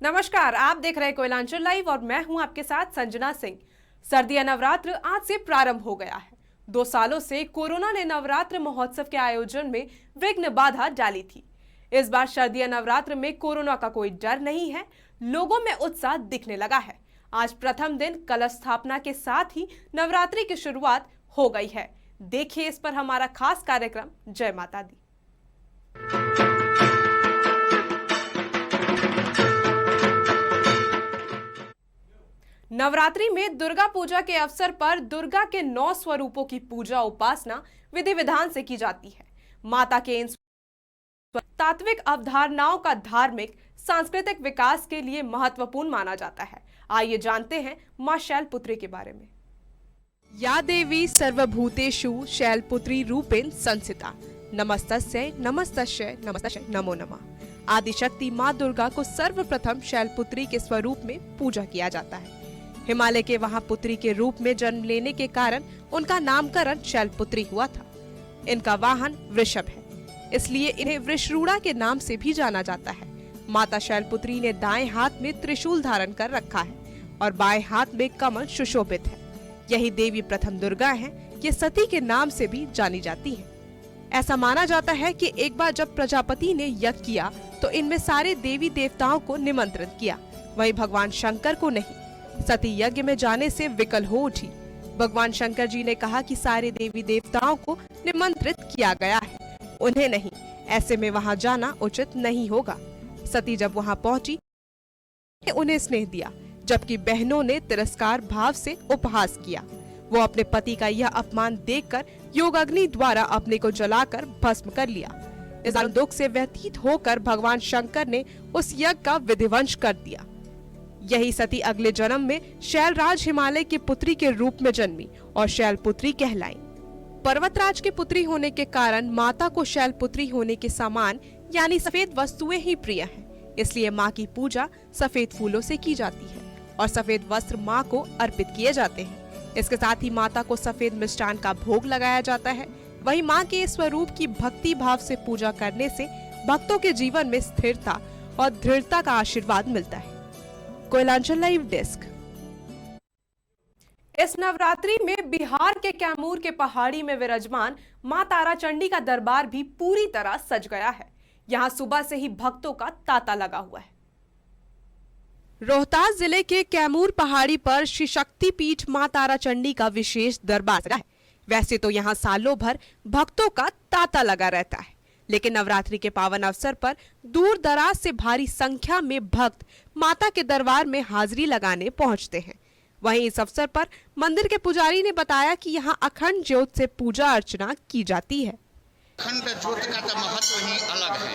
नमस्कार, आप देख रहे हैं कोयलांचल लाइव और मैं हूं आपके साथ संजना सिंह। सर्दियां नवरात्र आज से प्रारंभ हो गया है। 2 सालों से कोरोना ने नवरात्र महोत्सव के आयोजन में विघ्न बाधा डाली थी। इस बार शारदीय नवरात्र में कोरोना का कोई डर नहीं है, लोगों में उत्साह दिखने लगा है। आज प्रथम दिन कलश स्थापना के साथ ही नवरात्रि की शुरुआत हो गई है। देखिए इस पर हमारा खास कार्यक्रम जय माता दी। नवरात्रि में दुर्गा पूजा के अवसर पर दुर्गा के 9 स्वरूपों की पूजा उपासना विधि विधान से की जाती है। माता के इन तात्विक अवधारणाओं का धार्मिक सांस्कृतिक विकास के लिए महत्वपूर्ण माना जाता है। आइए जानते हैं मां शैलपुत्री के बारे में। या देवी सर्वभूतेषु शैलपुत्री रूपेण संस्थिता, नमस्तस्यै नमस्तस्यै नमस्तस्यै नमो नमः। आदिशक्ति मां दुर्गा को सर्वप्रथम शैलपुत्री के स्वरूप में पूजा किया जाता है। हिमालय के वहां पुत्री के रूप में जन्म लेने के कारण उनका नामकरण शैलपुत्री हुआ था। इनका वाहन वृषभ है, इसलिए इन्हें वृषरूढ़ा के नाम से भी जाना जाता है। माता शैलपुत्री ने दाएं हाथ में त्रिशूल धारण कर रखा है और बाएं हाथ में कमल सुशोभित है। यही देवी प्रथम दुर्गा है। ये सती के नाम से भी जानी जाती है। ऐसा माना जाता है कि एक बार जब प्रजापति ने यज्ञ किया तो इनमें सारे देवी देवताओं को निमंत्रित किया, वहीं भगवान शंकर को नहीं। सती यज्ञ में जाने से विकल हो उठी। भगवान शंकर जी ने कहा कि सारे देवी देवताओं को निमंत्रित किया गया है, उन्हें नहीं। ऐसे में वहां जाना उचित नहीं होगा। सती जब वहां पहुंची, उन्हें स्नेह दिया, जबकि बहनों ने तिरस्कार भाव से उपहास किया। वो अपने पति का यह अपमान देखकर योग अग्नि द्वारा अपने को जलाकर भस्म कर लिया। इस दुख से व्यथित होकर भगवान शंकर ने उस यज्ञ का विधिवंश कर दिया। यही सती अगले जन्म में शैलराज हिमालय की पुत्री के रूप में जन्मी और शैलपुत्री कहलाई। पर्वतराज की पुत्री होने के कारण माता को शैलपुत्री होने के समान यानी सफेद वस्तुएं ही प्रिय हैं। इसलिए माँ की पूजा सफेद फूलों से की जाती है और सफेद वस्त्र माँ को अर्पित किए जाते हैं। इसके साथ ही माता को सफेद मिष्ठान का भोग लगाया जाता है। वही माँ के इस स्वरूप की भक्ति भाव से पूजा करने से भक्तों के जीवन में स्थिरता और दृढ़ता का आशीर्वाद मिलता है। Koylanchal live desk. इस नवरात्रि में बिहार के कैमूर के पहाड़ी में विराजमान मां ताराचंडी का दरबार भी पूरी तरह सज गया है। यहां सुबह से ही भक्तों का तांता लगा हुआ है। रोहतास जिले के कैमूर पहाड़ी पर श्री शक्ति पीठ मां ताराचंडी का विशेष दरबार सजा है। वैसे तो यहाँ सालों भर भक्तों का तांता लगा रहता है, लेकिन नवरात्रि के पावन अवसर पर दूर दराज से भारी संख्या में भक्त माता के दरबार में हाजिरी लगाने पहुंचते हैं। वहीं इस अवसर पर मंदिर के पुजारी ने बताया कि यहां अखंड ज्योत से पूजा अर्चना की जाती है। अखंड ज्योत का तो महत्व ही अलग है।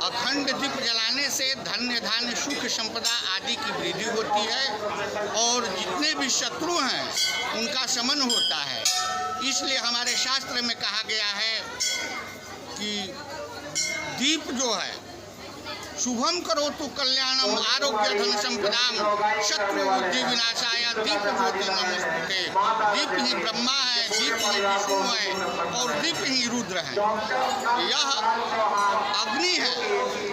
अखंड दीप जलाने से धन्य धान्य सुख संपदा आदि की वृद्धि होती है और जितने भी शत्रु हैं उनका शमन होता है। इसलिए हमारे शास्त्र में कहा गया है कि दीप जो है शुभम करो तो कल्याणम आरोग्य धन संपदाम शत्रु बुद्धि विनाशाय दीप ज्योति नमोस्तुते। दीप ही ब्रह्मा है, दीप ही विष्णु है और दीप ही रुद्र है। यह अग्नि है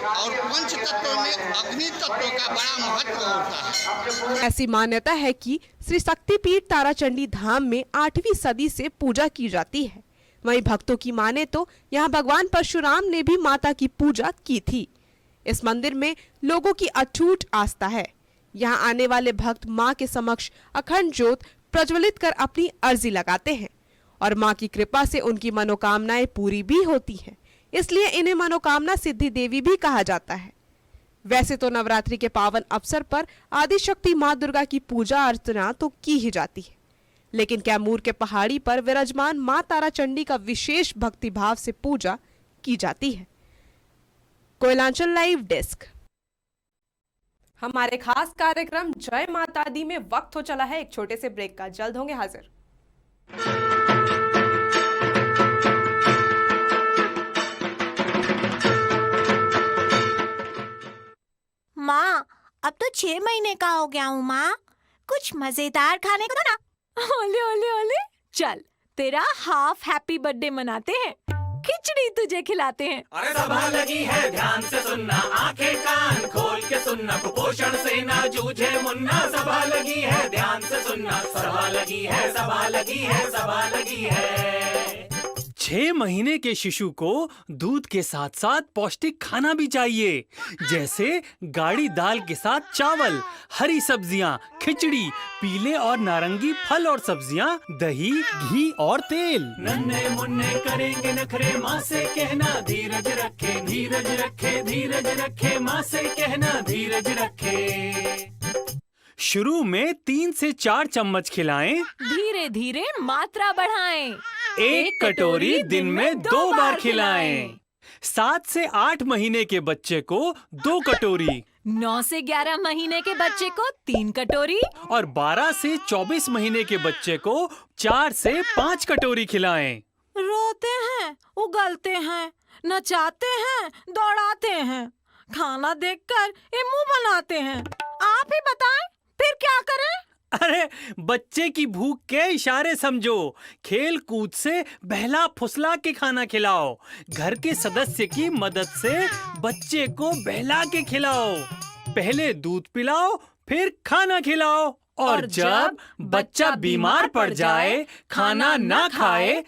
और पंच तत्वों में अग्नि तत्व का बड़ा महत्व होता है। ऐसी मान्यता है कि श्री शक्तिपीठ ताराचंडी धाम में 8वीं सदी से पूजा की जाती है। वहीं भक्तों की माने तो यहाँ भगवान परशुराम ने भी माता की पूजा की थी। इस मंदिर में लोगों की अटूट आस्था है। यहाँ आने वाले भक्त माँ के समक्ष अखंड ज्योत प्रज्वलित कर अपनी अर्जी लगाते हैं और माँ की कृपा से उनकी मनोकामनाएं पूरी भी होती हैं। इसलिए इन्हें मनोकामना सिद्धि देवी भी कहा जाता है। वैसे तो नवरात्रि के पावन अवसर पर आदिशक्ति माँ दुर्गा की पूजा अर्चना तो की ही जाती है, लेकिन कैमूर के पहाड़ी पर विराजमान मां ताराचंडी का विशेष भक्ति भाव से पूजा की जाती है। Koylanchal live desk. हमारे खास कार्यक्रम जय माता दी में वक्त हो चला है एक छोटे से ब्रेक का। जल्द होंगे हाजिर। माँ, अब तो 6 महीने का हो गया हूँ माँ, कुछ मजेदार खाने को दो ना। ओले ओले ओले, चल तेरा हाफ हैप्पी बर्थडे मनाते हैं। खिचड़ी तुझे खिलाते हैं। अरे सभा लगी है ध्यान से सुनना, आंखें कान खोल के सुनना, कुपोषण से ना जूझे मुन्ना। सभा लगी है ध्यान से सुनना, सभा लगी है, सभा लगी है, सभा लगी है। 6 महीने के शिशु को दूध के साथ साथ पौष्टिक खाना भी चाहिए, जैसे गाढ़ी दाल के साथ चावल, हरी सब्जियां, खिचड़ी, पीले और नारंगी फल और सब्जियां, दही, घी और तेल। नन्हे मुन्ने करेंगे नखरे, माँ से कहना धीरज रखे, धीरज रखे, धीरज रखे, माँ से कहना धीरज रखे। शुरू में 3 से 4 चम्मच खिलाएं, धीरे धीरे मात्रा बढ़ाएं। 1 कटोरी दिन में 2 बार खिलाएं। 7 से 8 महीने के बच्चे को 2 कटोरी, 9 से 11 महीने के बच्चे को 3 कटोरी और 12 से 24 महीने के बच्चे को 4 से 5 कटोरी खिलाएं। रोते हैं, उगलते हैं, नचाते हैं, दौड़ाते हैं, खाना देखकर ये मुंह बनाते हैं। आप ही बताएं, फिर क्या करें? अरे बच्चे की भूख के इशारे समझो, खेल कूद से बहला फुसला के खाना खिलाओ, घर के सदस्य की मदद से बच्चे को बहला के खिलाओ, पहले दूध पिलाओ फिर खाना खिलाओ, और जब बच्चा बीमार पड़ जाए, खाना ना खाए,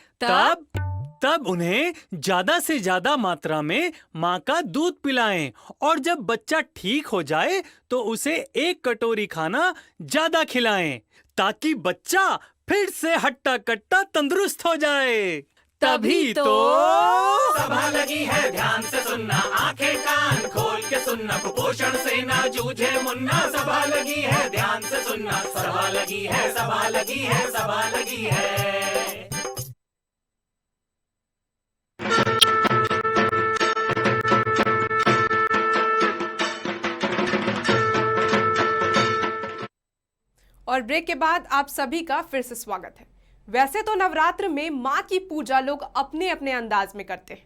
तब उन्हें ज्यादा से ज्यादा मात्रा में माँ का दूध पिलाएं, और जब बच्चा ठीक हो जाए तो उसे 1 कटोरी खाना ज्यादा खिलाएं, ताकि बच्चा फिर से हट्टा कट्टा तंदुरुस्त हो जाए। तभी तो सभा लगी है ध्यान से सुनना, आंखें कान खोल के सुनना, कुपोषण से ना जूझे मुन्ना। सभा लगी है ध्यान से सुनना, सभा लगी है, सभा लगी है, सभा लगी है। और ब्रेक के बाद आप सभी का फिर से स्वागत है। वैसे तो नवरात्र में मां की पूजा लोग अपने अपने अंदाज में करते हैं,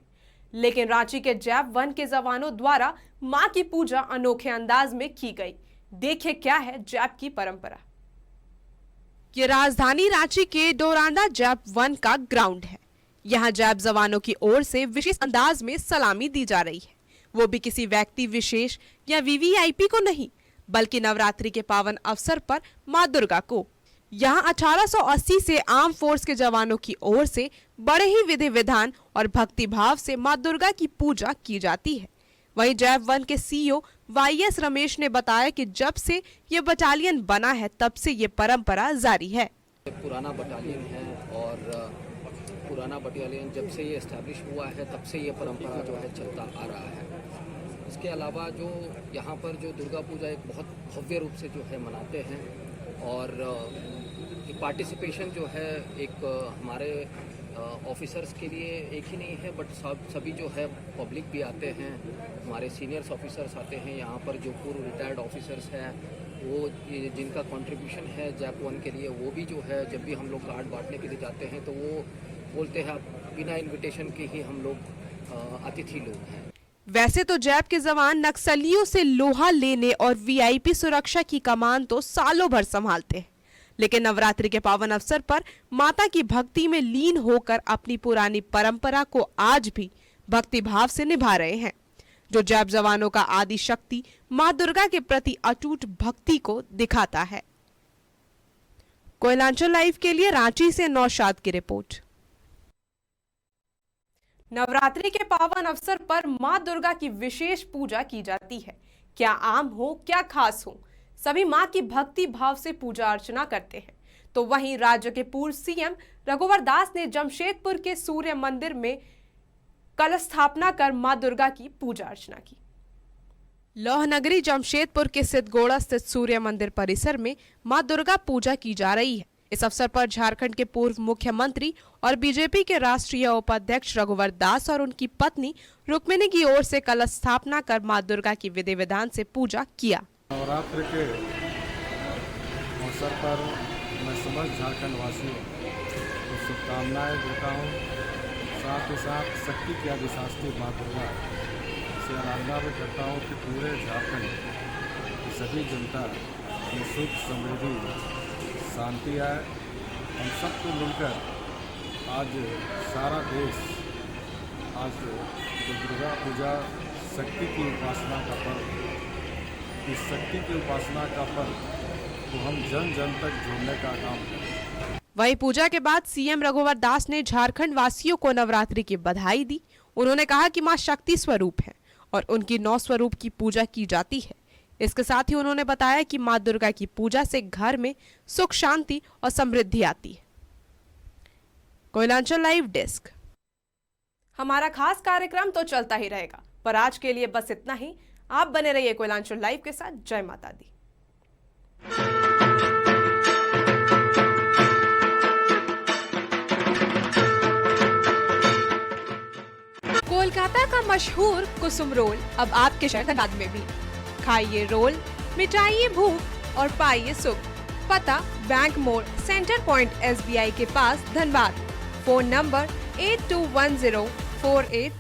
लेकिन रांची के जैप 1 के जवानों द्वारा मां की पूजा अनोखे अंदाज में की गई। देखिए क्या है जैप की परंपरा। ये राजधानी रांची के डोरांडा जैप 1 का ग्राउंड है। यहाँ जैप जवानों की ओर से विशेष अंदाज में सलामी दी जा रही है, वो भी किसी व्यक्ति विशेष या वीवीआईपी को नहीं, बल्कि नवरात्रि के पावन अवसर पर मां दुर्गा को। यहाँ 1880 से आर्म फोर्स के जवानों की ओर से बड़े ही विधि विधान और भक्ति भाव से मां दुर्गा की पूजा की जाती है। वहीं जैप 1 के सीईओ वाईएस रमेश ने बताया कि जब से ये बटालियन बना है तब से ये परंपरा जारी है। पुराना बटालियन है और पुराना बटालियन जब से ये एस्टैब्लिश हुआ है तब से ये परंपरा जो है चलता आ रहा है। इसके अलावा जो यहाँ पर जो दुर्गा पूजा एक बहुत भव्य रूप से जो है मनाते हैं, और पार्टिसिपेशन जो है एक हमारे ऑफिसर्स के लिए एक ही नहीं है, बट सभी जो है पब्लिक भी आते हैं, हमारे सीनियर्स ऑफिसर्स आते हैं यहाँ पर, जो पूर्व रिटायर्ड ऑफिसर्स हैं वो जिनका कंट्रीब्यूशन है जैप 1 के लिए, वो भी जो है जब भी हम लोग कार्ड बांटने के लिए जाते हैं तो वो बोलते हैं बिना इनविटेशन के ही हम लोग अतिथि लोग हैं। वैसे तो जैप के जवान नक्सलियों से लोहा लेने और वीआईपी सुरक्षा की कमान तो सालों भर संभालते हैं, लेकिन नवरात्रि के पावन अवसर पर माता की भक्ति में लीन होकर अपनी पुरानी परंपरा को आज भी भक्ति भाव से निभा रहे हैं, जो जैप जवानों का आदि शक्ति मां दुर्गा के प्रति अटूट भक्ति को दिखाता है। कोयलांचल लाइव के लिए रांची से नौशाद की रिपोर्ट। नवरात्रि के पावन अवसर पर मां दुर्गा की विशेष पूजा की जाती है। क्या आम हो क्या खास हो, सभी मां की भक्ति भाव से पूजा अर्चना करते हैं। तो वहीं राज्य के पूर्व सीएम रघुवर दास ने जमशेदपुर के सूर्य मंदिर में कलश स्थापना कर मां दुर्गा की पूजा अर्चना की। लौह नगरी जमशेदपुर के सिद्धगोड़ा स्थित सूर्य मंदिर परिसर में मां दुर्गा पूजा की जा रही है। इस अवसर पर झारखंड के पूर्व मुख्यमंत्री और बीजेपी के राष्ट्रीय उपाध्यक्ष रघुवर दास और उनकी पत्नी रुक्मिणी की ओर से कलश स्थापना कर मां दुर्गा की विधि विधान से पूजा किया। नवरात्र के अवसर पर मैं समस्त झारखंड वासियों को शुभकामनाएं देता हूँ। साथ ही साथ शक्ति की अधिशास्त्री मां दुर्गा से आराधना भी करता हूँ कि पूरे झारखंड की सभी जनता में सुख समृद्धि शांति आए। हम सबको मिलकर आज सारा देश आज जो दुर्गा पूजा शक्ति की उपासना का पर्व है, इस शक्ति की उपासना का पर्व को हम जन जन तक जोड़ने का काम करें। वहीं पूजा के बाद सीएम रघुवर दास ने झारखंड वासियों को नवरात्रि की बधाई दी। उन्होंने कहा कि मां शक्ति स्वरूप है और उनकी 9 स्वरूप की पूजा की जाती है। इसके साथ ही उन्होंने बताया कि मां दुर्गा की पूजा से घर में सुख, शांति और समृद्धि आती है। Koylanchal live desk. हमारा खास कार्यक्रम तो चलता ही रहेगा, पर आज के लिए बस इतना ही। आप बने रहिए कोयलांचल लाइव के साथ। जय माता दी। कोलकाता का मशहूर कुसुम रोल अब आपके शहनाबाद में भी। खाइए रोल, मिटाइए भूख और पाइए सुख। पता बैंक मोड़, सेंटर पॉइंट SBI के पास, धनबाद। Phone number 821048